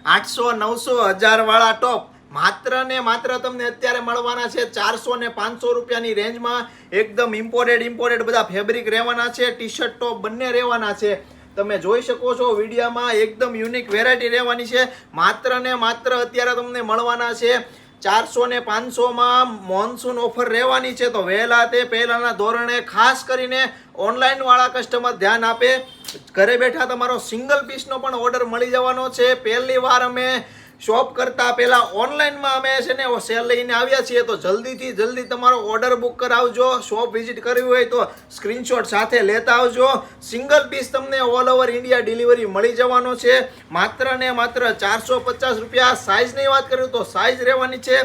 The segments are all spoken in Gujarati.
800, 900, 1000 વાળા ટોપ માત્ર ને માત્ર તમને અત્યારે મળવાના છે 400 ને 500 રૂપિયાની રેન્જમાં. એકદમ ઇમ્પોર્ટેડ બધા ફેબ્રિક રહેવાના છે. ટી શર્ટ ટોપ બંને રહેવાના છે. તમે જોઈ શકો છો વિડીયોમાં એકદમ યુનિક વેરાયટી રહેવાની છે. માત્ર ને માત્ર અત્યારે તમને મળવાના છે 400 ને 500માં મોન્સૂન ઓફર રહેવાની છે. તો વહેલા તે પહેલાના ધોરણે ખાસ કરીને ઓનલાઈન વાળા કસ્ટમર ધ્યાન આપે. ઘરે બેઠા તમારો સિંગલ પીસનો પણ ઓર્ડર મળી જવાનો છે. પહેલી વાર અમે શોપ કરતા પહેલા ઓનલાઈનમાં અમે છે ને સેલ લઈને આવ્યા છીએ. તો જલ્દીથી જલ્દી તમારો ઓર્ડર બુક કરાવજો. શોપ વિઝિટ કરવી હોય તો સ્ક્રીનશોટ સાથે લેતા આવજો. સિંગલ પીસ તમને ઓલ ઓવર ઇન્ડિયા ડિલિવરી મળી જવાનો છે. માત્ર ને માત્ર 450 રૂપિયા. સાઇઝની વાત કરું તો સાઇઝ રહેવાની છે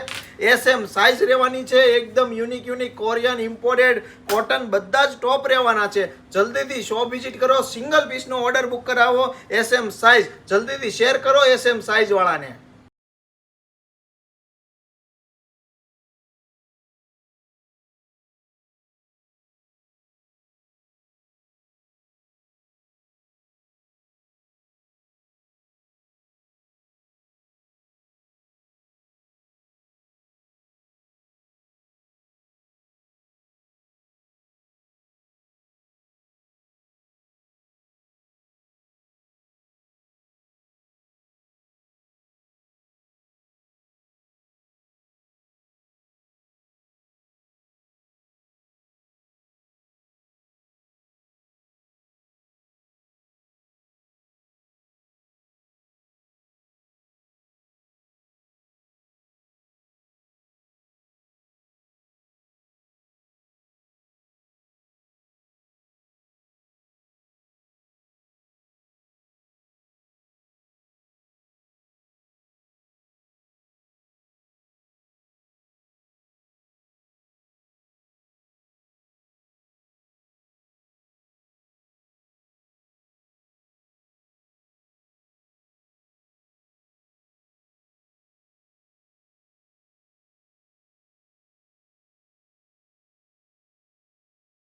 SM સાઇઝ રહેવાની છે. એકદમ યુનિક કોરિયન ઇમ્પોર્ટેડ કોટન બધા જ ટોપ રહેવાના છે. જલ્દીથી શોપ વિઝિટ કરો. સિંગલ પીસનો ઓર્ડર બુક કરાવો. SM સાઇઝ જલ્દીથી શેર કરો SM સાઇઝ વાળાને.